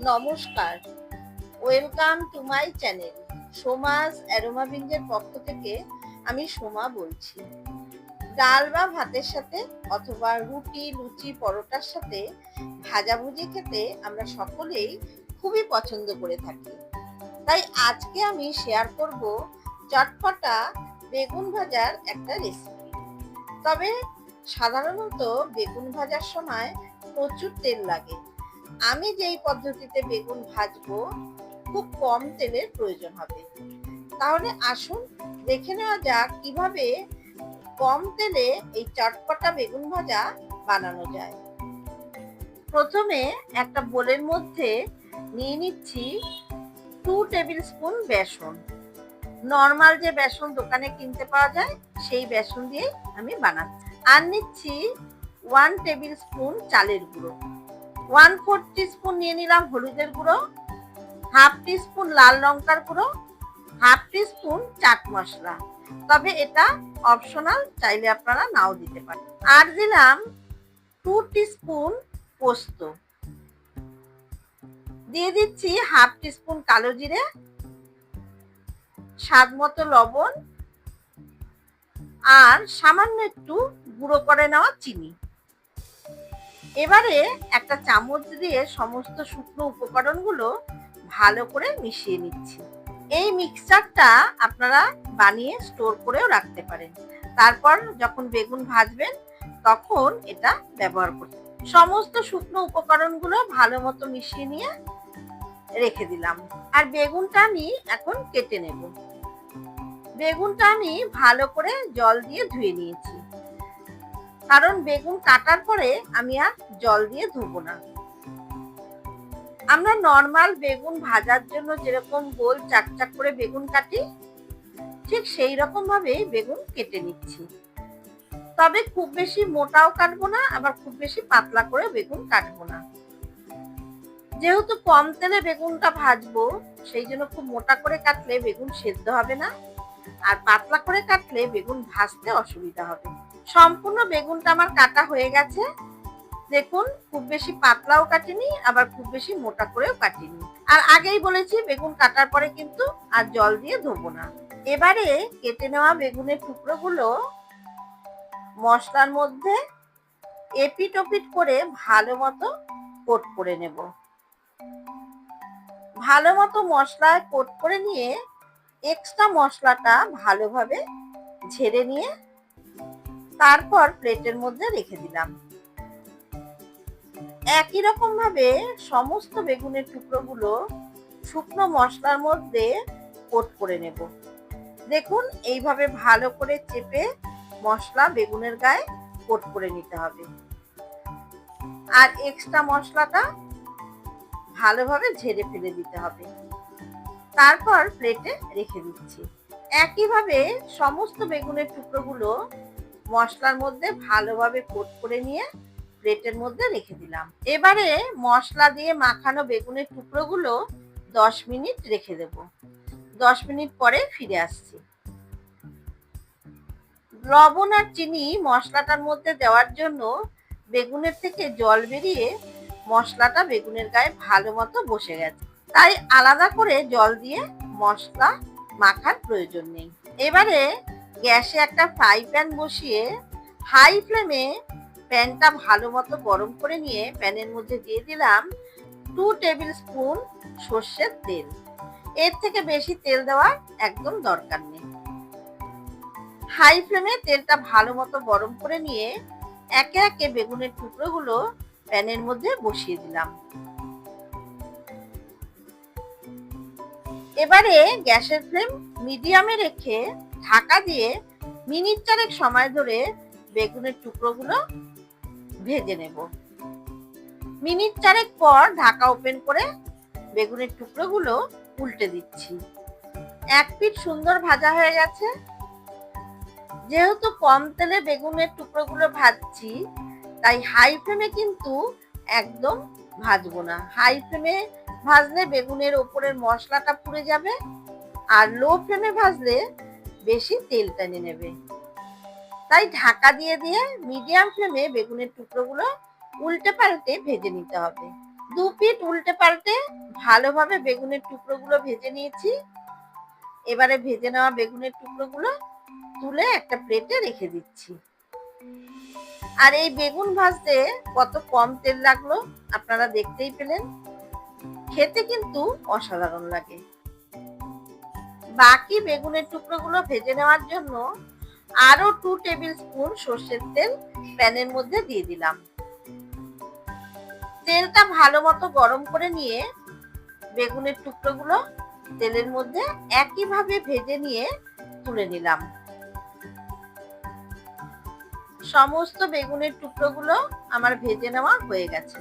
নমস্কার, welcome to my channel. Soma's aroma বিঞ্জের পক্ষ থেকে আমি সোমা বলছি। ডাল বা ভাতের সাথে অথবা রুটি, লুচি, পরোটার সাথে ভাজাভুজি খেতে আমরা সকলেই খুবই পছন্দ করে থাকি। তাই আজকে আমি শেয়ার করব চটপটা বেগুন ভাজার একটা রেসিপি। তবে সাধারণত বেগুন ভাজার সময় প্রচুর তেল লাগে। আমি যেই পদ্ধতিতে বেগুন ভাজবো খুব কম তেলের প্রয়োজন হবে। তাহলে আসুন দেখে নেওয়া যাক কিভাবে কম তেলে এই চটপটা বেগুন ভাজা বানানো যায়। প্রথমে একটা বোলের মধ্যে নিয়ে নিচ্ছি 2 টেবিল স্পুন বেসন। নরমাল যে বেসন দোকানে কিনতে পাওয়া যায় সেই বেসন দিয়ে আমি বানাচ্ছি। আর নিচ্ছি 1 টেবিল স্পুন চালের গুঁড়ো, 1/4 টিস্পুন নিয়ে নিলাম হলুদের গুঁড়ো, হাফ টিস্পুন লাল লঙ্কার গুঁড়ো, হাফ টিস্পুন চাট মশলা। তবে এটা অপশনাল, চাইলে আপনারা নাও দিতে পারেন। আর দিলাম 2 টিস্পুন পোস্ত, দিয়ে দিচ্ছি হাফ টিস্পুন কালো জিরে, স্বাদ মতো লবণ আর সামান্য একটু গুঁড়ো করে নেওয়া চিনি। এবারে একটা চামচ দিয়ে সমস্ত শুকনো উপকরণগুলো ভালো করে মিশিয়ে নিচ্ছি। এই মিক্সচারটা আপনারা বানিয়ে স্টোর করেও রাখতে পারেন। তারপর যখন বেগুন ভাজবেন তখন এটা ব্যবহার করতে। সমস্ত শুকনো উপকরণগুলো ভালো মতো মিশিয়ে নিয়ে রেখে দিলাম। আর বেগুনটা আমি এখন কেটে নেব। বেগুনটা আমি ভালো করে জল দিয়ে ধুয়ে নিয়েছি, কারণ বেগুন কাটার পরে আমি আর জল দিয়ে ধুবো না। আমরা নরমাল বেগুন ভাজার জন্য যেরকম গোল চাকচাক করে বেগুন কাটি, ঠিক সেই রকম ভাবে বেগুন কেটে নিচ্ছি। তবে খুব বেশি মোটাও কাটবো না, আবার খুব বেশি পাতলা করে বেগুন কাটবো না। যেহেতু কম তেলে বেগুনটা ভাজবো, সেই জন্য খুব মোটা করে কাটলে বেগুন সেদ্ধ হবে না, আর পাতলা করে কাটলে বেগুন ভাজতে অসুবিধা হবে। সম্পূর্ণ বেগুনটা আমার কাটা হয়ে গেছে। দেখুন, খুব বেশি পাতলাও কাটিনি, আবার খুব বেশি মোটা করেও কাটিনি। আর আগেই বলেছি বেগুন কাটার পরে কিন্তু আর জল দিয়ে ধোবো না। এবারে কেটে নেওয়া বেগুনের টুকরোগুলো মশলার মধ্যে এপিট ওপিট করে ভালো মতো কোট করে নেব। ভালো মতো মশলায় কোট করে নিয়ে এক্সট্রা মশলাটা ভালোভাবে ঝেড়ে নিয়ে তারপর প্লেটের মধ্যে রেখে দিলাম। একই রকম ভাবে সমস্ত বেগুনের টুকরোগুলো শুকনো মশলার মধ্যে কোট করে নেব। দেখুন, এইভাবে ভালো করে চেপে মশলা বেগুনের গায়ে কোট করে নিতে হবে। আর এক্সট্রা মশলাটা ভালোভাবে ঝেড়ে ফেলে দিতে হবে। তারপর প্লেটে রেখে দিচ্ছি। একইভাবে সমস্ত বেগুনের টুকরোগুলো মশলার মধ্যে ভালোভাবে কোট করে নিয়ে প্লেটের মধ্যে রেখে দিলাম। এবারে মশলা দিয়ে মাখানো বেগুনের টুকরোগুলো 10 মিনিট রেখে দেব। 10 মিনিট পরে ফিরে আসছি। লবণ আর চিনি মশলাটার মধ্যে দেওয়ার জন্য বেগুনের থেকে জল বেরিয়ে মশলাটা বেগুনের গায়ে ভালো মতো বসে গেছে। তাই আলাদা করে জল দিয়ে মশলা মাখার প্রয়োজন নেই। এবারে গ্যাসে একটা ফ্রাই প্যান বসিয়ে হাই ফ্লেমে প্যানটা ভালো মতো গরম করে নিয়ে প্যানের মধ্যে দিয়ে দিলাম 2 টেবিল স্পুন সর্ষের তেল। এর থেকে বেশি তেল দেওয়ার একদম দরকার নেই। হাই ফ্লেমে তেলটা ভালো মতো গরম করে নিয়ে একে একে বেগুনের টুকরোগুলো প্যানের মধ্যে বসিয়ে দিলাম। এবারে গ্যাসের ফ্লেম মিডিয়ামে রেখে ঢাকা দিয়ে মিনিট 4 সময় ধরে বেগুনের টুকরোগুলো ভেজে নেব। মিনিট 4 পর ঢাকা ওপেন করে বেগুনের টুকরোগুলো উল্টে দিচ্ছি। এক পিঠ সুন্দর ভাজা হয়ে গেছে। যেহেতু কম তেলে বেগুনের টুকরোগুলো ভাজছি, তাই হাই ফ্লেমে কিন্তু একদম ভাজবো না। হাই ফ্লেমে ভাজলে বেগুনের ওপরের মশলাটা পুড়ে যাবে, আর লো ফ্লেমে ভাজলে বেশি তেল টেনে নেবে। তাই ঢাকা দিয়ে দিয়ে মিডিয়াম ফ্লেমে বেগুনের টুকরোগুলো উল্টে পাল্টে ভেজে নিতে হবে। দু পিঠ উল্টে পাল্টে ভালোভাবে বেগুনের টুকরোগুলো ভেজে নিয়েছি। এবারে ভেজে নেওয়া বেগুনের টুকরোগুলো তুলে একটা প্লেটে রেখে দিচ্ছি। আর এই বেগুন ভাজতে কত কম তেল লাগলো আপনারা দেখতেই পেলেন। খেতে কিন্তু অসাধারণ লাগে। বাকি বেগুনের টুকরোগুলো ভেজে নেওয়ার জন্য আরো 2 টেবিল স্পুন সর্ষের তেল প্যানের মধ্যে দিয়ে দিলাম। তেলটা ভালো মতো গরম করে নিয়ে বেগুনের টুকরোগুলো তেলের মধ্যে একইভাবে ভেজে নিয়ে তুলে নিলাম। সমস্ত বেগুনের টুকরোগুলো আমার ভেজে নেওয়া হয়ে গেছে।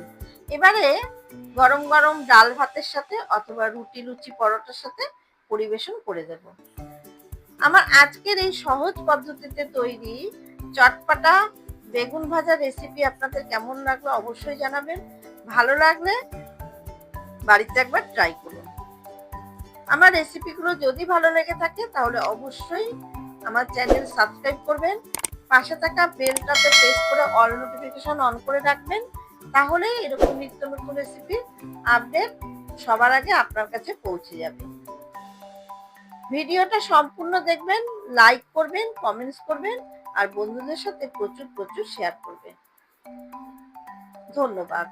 এবারে গরম গরম ডাল ভাতের সাথে অথবা রুটি লুচি পরোটার সাথে পরিবেশন করে দেব। আমার আজকের এই সহজ পদ্ধতিতে তৈরি চটপাটা বেগুন ভাজা রেসিপি আপনাদের কেমন লাগলো অবশ্যই জানাবেন। ভালো লাগলে বাড়িতে একবার ট্রাই করুন। আমার রেসিপিগুলো যদি ভালো লেগে থাকে তাহলে অবশ্যই আমার চ্যানেল সাবস্ক্রাইব করবেন। পাশে থাকা বেলটাতে প্রেস করে অল নোটিফিকেশন অন করে রাখবেন। তাহলে এরকম নিত্য নতুন রেসিপির আপডেট সবার আগে আপনার কাছে পৌঁছে যাবে। ভিডিওটা সম্পূর্ণ দেখবেন, লাইক করবেন, কমেন্টস করবেন আর বন্ধুদের সাথে প্রচুর শেয়ার করবেন। ধন্যবাদ।